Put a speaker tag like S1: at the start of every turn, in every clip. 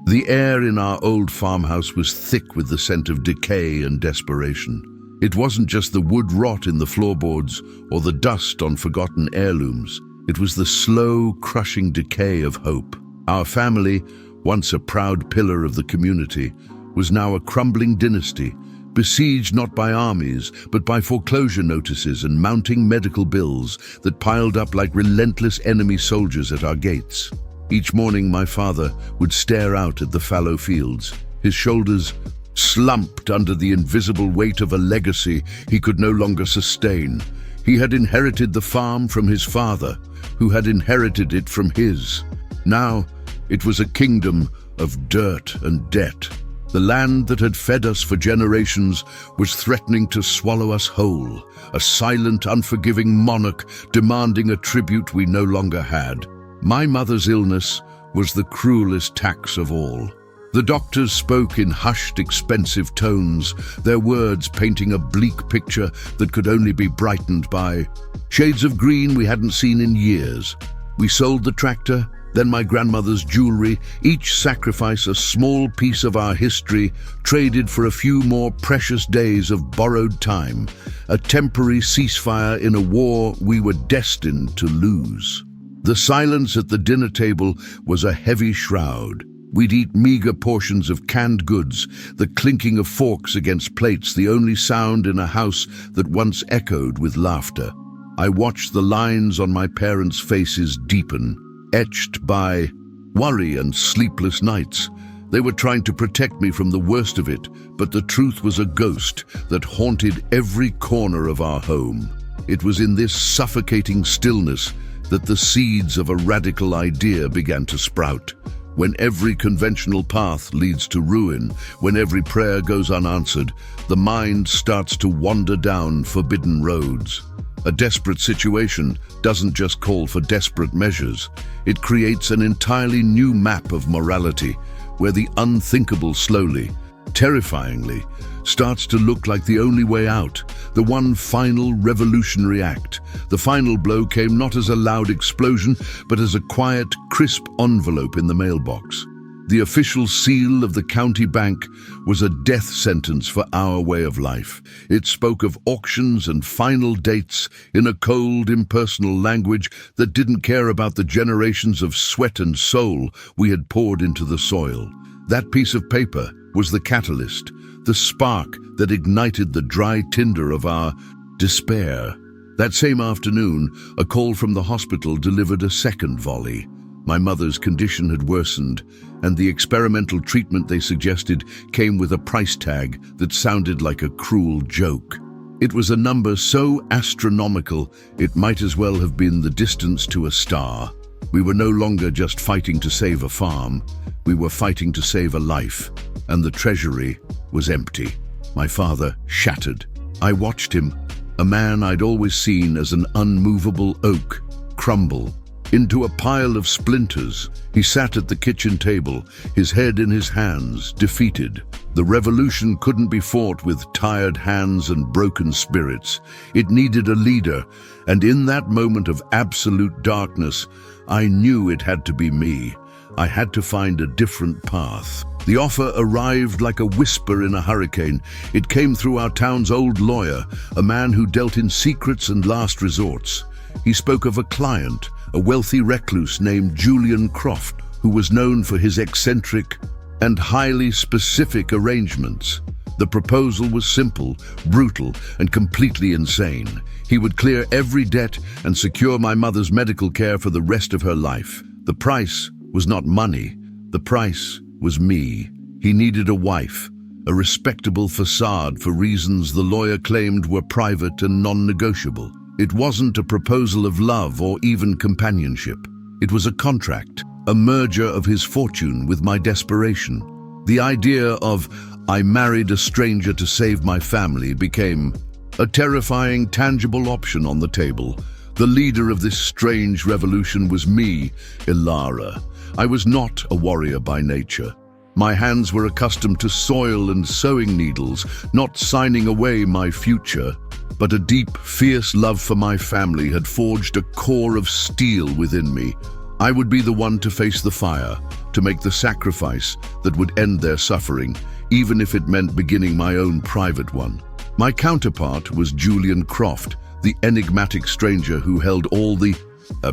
S1: The air in our old farmhouse was thick with the scent of decay and desperation. It wasn't just the wood rot in the floorboards or the dust on forgotten heirlooms. It was the slow, crushing decay of hope. Our family, once a proud pillar of the community, was now a crumbling dynasty, besieged not by armies, but by foreclosure notices and mounting medical bills that piled up like relentless enemy soldiers at our gates. Each morning my father would stare out at the fallow fields, his shoulders slumped under the invisible weight of a legacy he could no longer sustain. He had inherited the farm from his father, who had inherited it from his. Now it was a kingdom of dirt and debt. The land that had fed us for generations was threatening to swallow us whole, a silent, unforgiving monarch demanding a tribute we no longer had. My mother's illness was the cruelest tax of all. The doctors spoke in hushed, expensive tones, their words painting a bleak picture that could only be brightened by shades of green we hadn't seen in years. We sold the tractor, then my grandmother's jewelry, each sacrifice a small piece of our history, traded for a few more precious days of borrowed time, a temporary ceasefire in a war we were destined to lose. The silence at the dinner table was a heavy shroud. We'd eat meager portions of canned goods, the clinking of forks against plates, the only sound in a house that once echoed with laughter. I watched the lines on my parents' faces deepen, etched by worry and sleepless nights. They were trying to protect me from the worst of it, but the truth was a ghost that haunted every corner of our home. It was in this suffocating stillness that the seeds of a radical idea began to sprout. When every conventional path leads to ruin, when every prayer goes unanswered, the mind starts to wander down forbidden roads. A desperate situation doesn't just call for desperate measures. It creates an entirely new map of morality, where the unthinkable slowly, terrifyingly, starts to look like the only way out, the one final revolutionary act. The final blow came not as a loud explosion, but as a quiet, crisp envelope in the mailbox. The official seal of the county bank was a death sentence for our way of life. It spoke of auctions and final dates in a cold, impersonal language that didn't care about the generations of sweat and soul we had poured into the soil. That piece of paper was the catalyst, the spark that ignited the dry tinder of our despair. That same afternoon, a call from the hospital delivered a second volley. My mother's condition had worsened, and the experimental treatment they suggested came with a price tag that sounded like a cruel joke. It was a number so astronomical it might as well have been the distance to a star. We were no longer just fighting to save a farm, we were fighting to save a life, and the treasury was empty. My father shattered. I watched him, a man I'd always seen as an unmovable oak, crumble into a pile of splinters. He sat at the kitchen table, his head in his hands, defeated. The revolution couldn't be fought with tired hands and broken spirits. It needed a leader, and in that moment of absolute darkness, I knew it had to be me. I had to find a different path. The offer arrived like a whisper in a hurricane. It came through our town's old lawyer, a man who dealt in secrets and last resorts. He spoke of a client, a wealthy recluse named Julian Croft, who was known for his eccentric and highly specific arrangements. The proposal was simple, brutal, and completely insane. He would clear every debt and secure my mother's medical care for the rest of her life. The price was not money. The price was me. He needed a wife, a respectable facade for reasons the lawyer claimed were private and non-negotiable. It wasn't a proposal of love or even companionship. It was a contract, a merger of his fortune with my desperation. The idea of, I married a stranger to save my family, became a terrifying, tangible option on the table. The leader of this strange revolution was me, Ilara. I was not a warrior by nature. My hands were accustomed to soil and sewing needles, not signing away my future. But a deep, fierce love for my family had forged a core of steel within me. I would be the one to face the fire, to make the sacrifice that would end their suffering, even if it meant beginning my own private one. My counterpart was Julian Croft, the enigmatic stranger who held all the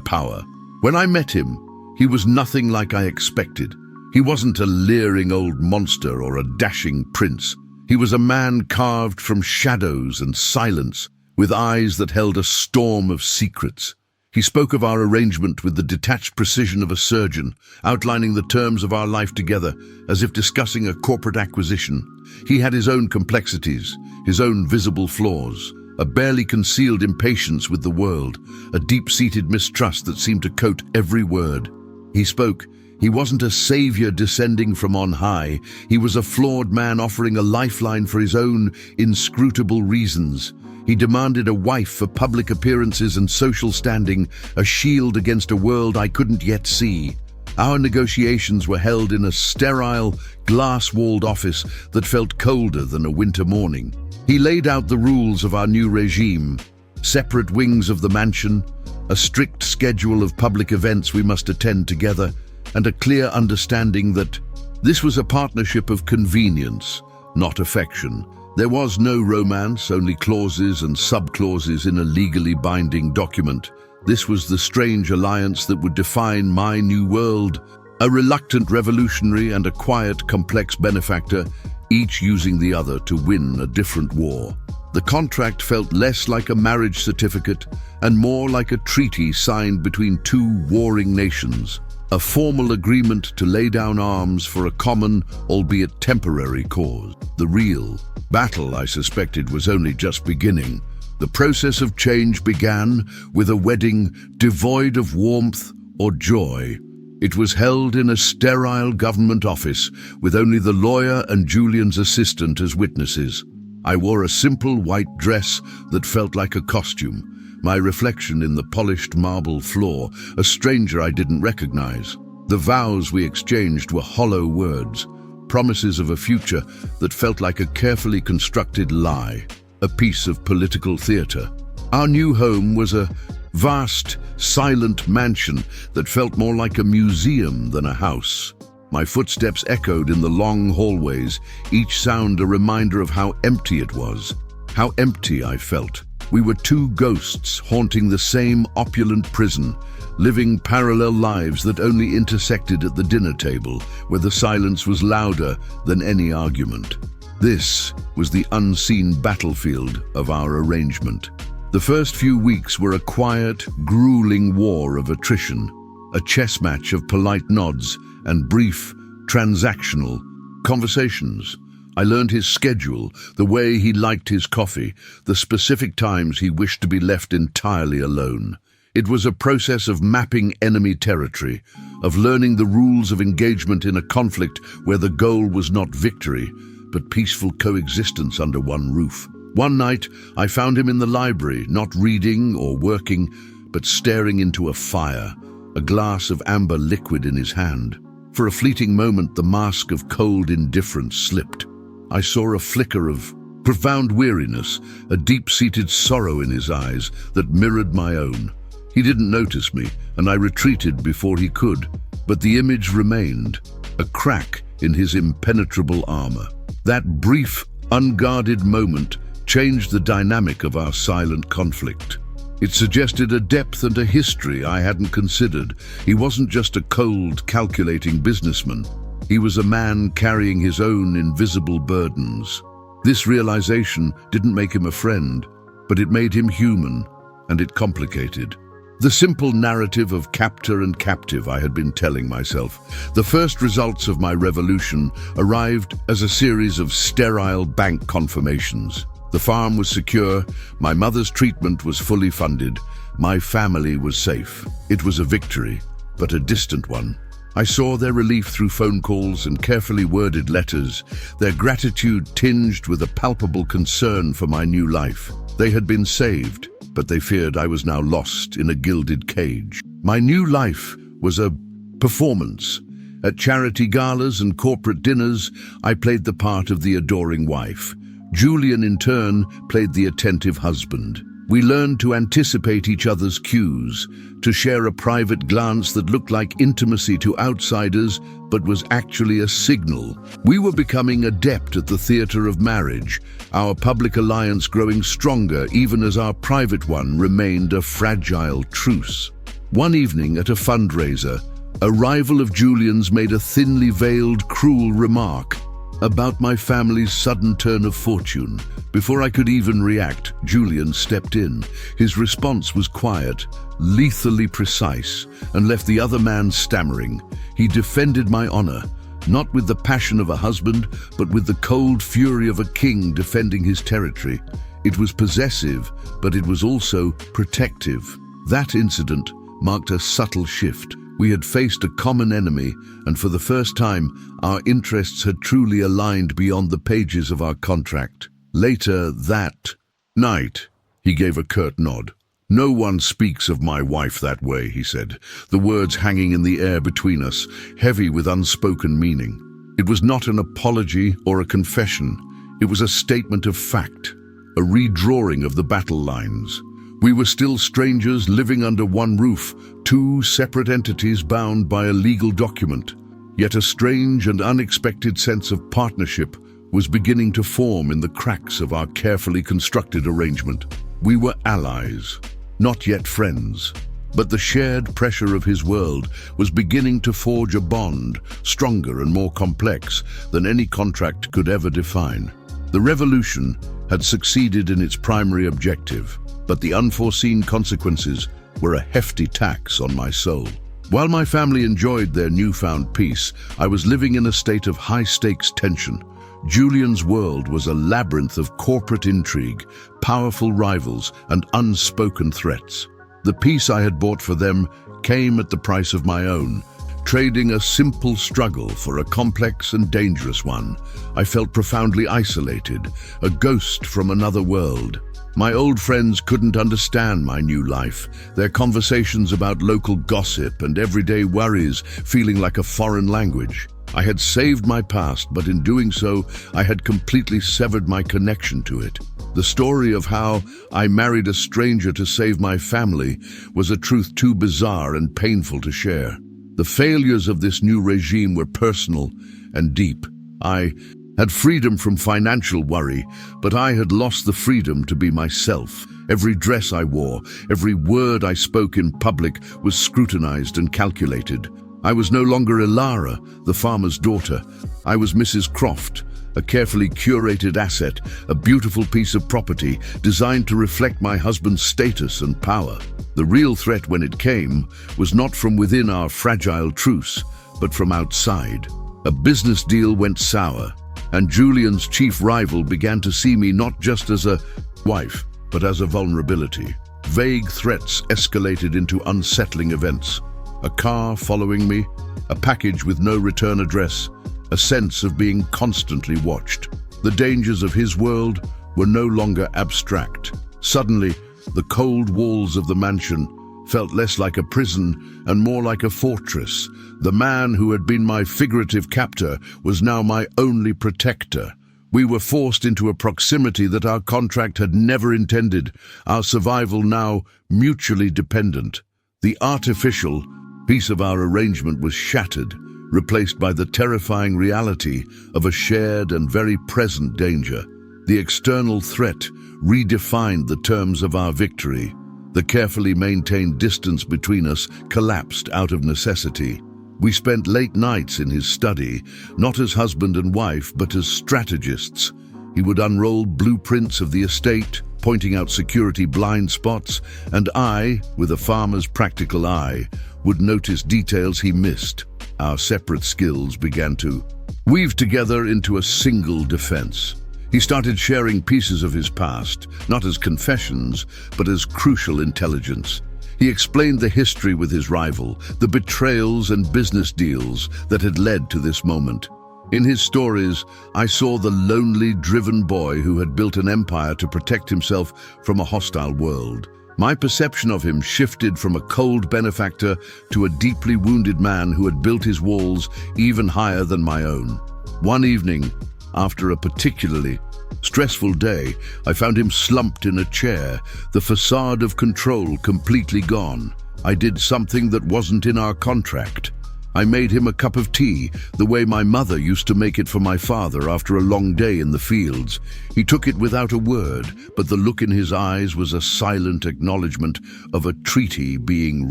S1: power. When I met him, he was nothing like I expected. He wasn't a leering old monster or a dashing prince. He was a man carved from shadows and silence, with eyes that held a storm of secrets. He spoke of our arrangement with the detached precision of a surgeon, outlining the terms of our life together, as if discussing a corporate acquisition. He had his own complexities, his own visible flaws, a barely concealed impatience with the world, a deep-seated mistrust that seemed to coat every word. He spoke. He wasn't a savior descending from on high. He was a flawed man offering a lifeline for his own inscrutable reasons. He demanded a wife for public appearances and social standing, a shield against a world I couldn't yet see. Our negotiations were held in a sterile, glass-walled office that felt colder than a winter morning. He laid out the rules of our new regime: separate wings of the mansion, a strict schedule of public events we must attend together, and a clear understanding that this was a partnership of convenience, not affection. There was no romance, only clauses and sub-clauses in a legally binding document. This was the strange alliance that would define my new world, a reluctant revolutionary and a quiet, complex benefactor, each using the other to win a different war. The contract felt less like a marriage certificate and more like a treaty signed between two warring nations, a formal agreement to lay down arms for a common, albeit temporary cause. The real battle, I suspected, was only just beginning. The process of change began with a wedding devoid of warmth or joy. It was held in a sterile government office with only the lawyer and Julian's assistant as witnesses. I wore a simple white dress that felt like a costume, my reflection in the polished marble floor, a stranger I didn't recognize. The vows we exchanged were hollow words, promises of a future that felt like a carefully constructed lie, a piece of political theater. Our new home was a vast, silent mansion that felt more like a museum than a house. My footsteps echoed in the long hallways, each sound a reminder of how empty it was, how empty I felt. We were two ghosts haunting the same opulent prison, living parallel lives that only intersected at the dinner table, where the silence was louder than any argument. This was the unseen battlefield of our arrangement. The first few weeks were a quiet, grueling war of attrition, a chess match of polite nods and brief, transactional conversations. I learned his schedule, the way he liked his coffee, the specific times he wished to be left entirely alone. It was a process of mapping enemy territory, of learning the rules of engagement in a conflict where the goal was not victory, but peaceful coexistence under one roof. One night, I found him in the library, not reading or working, but staring into a fire, a glass of amber liquid in his hand. For a fleeting moment, the mask of cold indifference slipped. I saw a flicker of profound weariness, a deep-seated sorrow in his eyes that mirrored my own. He didn't notice me, and I retreated before he could, but the image remained, a crack in his impenetrable armor. That brief, unguarded moment changed the dynamic of our silent conflict. It suggested a depth and a history I hadn't considered. He wasn't just a cold, calculating businessman. He was a man carrying his own invisible burdens. This realization didn't make him a friend, but it made him human, and it complicated the simple narrative of captor and captive I had been telling myself. The first results of my revolution arrived as a series of sterile bank confirmations. The farm was secure, my mother's treatment was fully funded, my family was safe. It was a victory, but a distant one. I saw their relief through phone calls and carefully worded letters, their gratitude tinged with a palpable concern for my new life. They had been saved, but they feared I was now lost in a gilded cage. My new life was a performance. At charity galas and corporate dinners, I played the part of the adoring wife. Julian, in turn, played the attentive husband. We learned to anticipate each other's cues, to share a private glance that looked like intimacy to outsiders, but was actually a signal. We were becoming adept at the theater of marriage, our public alliance growing stronger even as our private one remained a fragile truce. One evening at a fundraiser, a rival of Julian's made a thinly veiled, cruel remark about my family's sudden turn of fortune. Before I could even react, Julian stepped in. His response was quiet, lethally precise, and left the other man stammering. He defended my honor, not with the passion of a husband, but with the cold fury of a king defending his territory. It was possessive, but it was also protective. That incident marked a subtle shift. We had faced a common enemy, and for the first time, our interests had truly aligned beyond the pages of our contract. Later that night, he gave a curt nod. "No one speaks of my wife that way," he said, the words hanging in the air between us, heavy with unspoken meaning. It was not an apology or a confession. It was a statement of fact, a redrawing of the battle lines. We were still strangers living under one roof, two separate entities bound by a legal document. Yet a strange and unexpected sense of partnership was beginning to form in the cracks of our carefully constructed arrangement. We were allies, not yet friends, but the shared pressure of his world was beginning to forge a bond stronger and more complex than any contract could ever define. The revolution had succeeded in its primary objective, but the unforeseen consequences were a hefty tax on my soul. While my family enjoyed their newfound peace, I was living in a state of high-stakes tension. Julian's world was a labyrinth of corporate intrigue, powerful rivals, and unspoken threats. The peace I had bought for them came at the price of my own. Trading a simple struggle for a complex and dangerous one, I felt profoundly isolated, a ghost from another world. My old friends couldn't understand my new life, their conversations about local gossip and everyday worries feeling like a foreign language. I had saved my past, but in doing so, I had completely severed my connection to it. The story of how I married a stranger to save my family was a truth too bizarre and painful to share. The failures of this new regime were personal and deep. I had freedom from financial worry, but I had lost the freedom to be myself. Every dress I wore, every word I spoke in public was scrutinized and calculated. I was no longer Ilara, the farmer's daughter. I was Mrs. Croft, a carefully curated asset, a beautiful piece of property designed to reflect my husband's status and power. The real threat when it came was not from within our fragile truce, but from outside. A business deal went sour, and Julian's chief rival began to see me not just as a wife, but as a vulnerability. Vague threats escalated into unsettling events. A car following me, a package with no return address, a sense of being constantly watched. The dangers of his world were no longer abstract. Suddenly, the cold walls of the mansion felt less like a prison and more like a fortress. The man who had been my figurative captor was now my only protector. We were forced into a proximity that our contract had never intended, our survival now mutually dependent. The artificial piece of our arrangement was shattered, replaced by the terrifying reality of a shared and very present danger. The external threat redefined the terms of our victory. The carefully maintained distance between us collapsed out of necessity. We spent late nights in his study, not as husband and wife, but as strategists. He would unroll blueprints of the estate, pointing out security blind spots, and I, with a farmer's practical eye, would notice details he missed. Our separate skills began to weave together into a single defense. He started sharing pieces of his past, not as confessions, but as crucial intelligence. He explained the history with his rival, the betrayals and business deals that had led to this moment. In his stories, I saw the lonely, driven boy who had built an empire to protect himself from a hostile world. My perception of him shifted from a cold benefactor to a deeply wounded man who had built his walls even higher than my own. One evening, after a particularly Stressful day, I found him slumped in a chair, the facade of control completely gone. I did something that wasn't in our contract. I made him a cup of tea, the way my mother used to make it for my father after a long day in the fields. He took it without a word, but the look in his eyes was a silent acknowledgement of a treaty being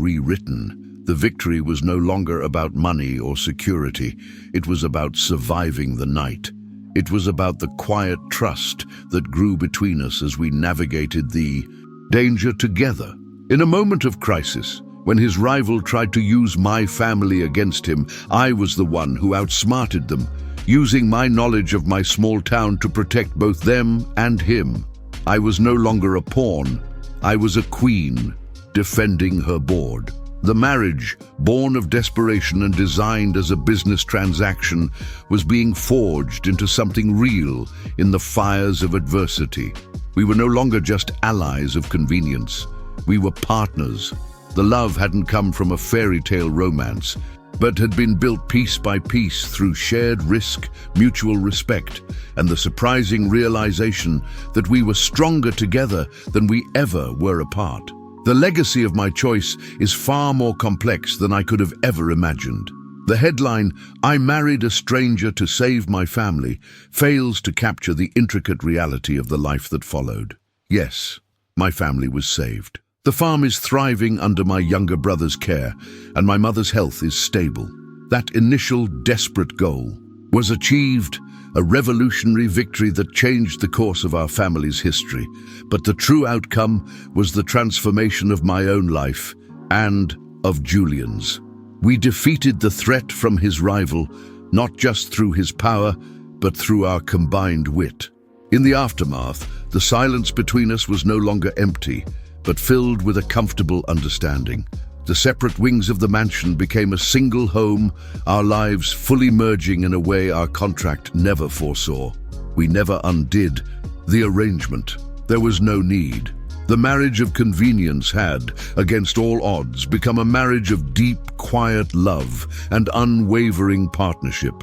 S1: rewritten. The victory was no longer about money or security. It was about surviving the night. It was about the quiet trust that grew between us as we navigated the danger together. In a moment of crisis, when his rival tried to use my family against him, I was the one who outsmarted them, using my knowledge of my small town to protect both them and him. I was no longer a pawn. I was a queen, defending her board. The marriage, born of desperation and designed as a business transaction, was being forged into something real in the fires of adversity. We were no longer just allies of convenience. We were partners. The love hadn't come from a fairy tale romance, but had been built piece by piece through shared risk, mutual respect, and the surprising realization that we were stronger together than we ever were apart. The legacy of my choice is far more complex than I could have ever imagined. The headline, "I married a stranger to save my family," fails to capture the intricate reality of the life that followed. Yes, my family was saved. The farm is thriving under my younger brother's care, and my mother's health is stable. That initial desperate goal was achieved, a revolutionary victory that changed the course of our family's history. But the true outcome was the transformation of my own life and of Julian's. We defeated the threat from his rival, not just through his power, but through our combined wit. In the aftermath, the silence between us was no longer empty, but filled with a comfortable understanding. The separate wings of the mansion became a single home, our lives fully merging in a way our contract never foresaw. We never undid the arrangement. There was no need. The marriage of convenience had, against all odds, become a marriage of deep, quiet love and unwavering partnership.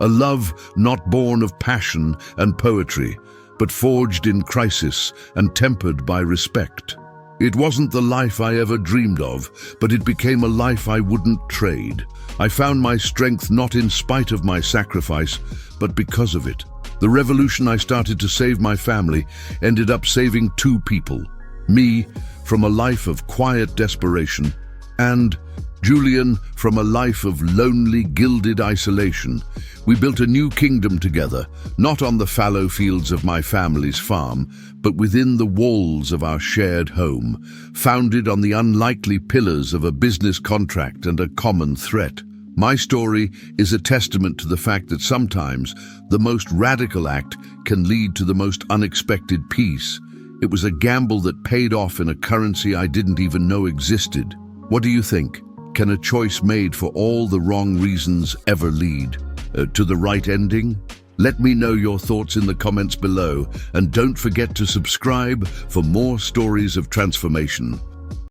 S1: A love not born of passion and poetry, but forged in crisis and tempered by respect. It wasn't the life I ever dreamed of, but it became a life I wouldn't trade. I found my strength not in spite of my sacrifice, but because of it. The revolution I started to save my family ended up saving two people. Me, from a life of quiet desperation, and Julian, from a life of lonely, gilded isolation. We built a new kingdom together, not on the fallow fields of my family's farm, but within the walls of our shared home, founded on the unlikely pillars of a business contract and a common threat. My story is a testament to the fact that sometimes the most radical act can lead to the most unexpected peace. It was a gamble that paid off in a currency I didn't even know existed. What do you think? Can a choice made for all the wrong reasons ever lead to the right ending? Let me know your thoughts in the comments below, and don't forget to subscribe for more stories of transformation.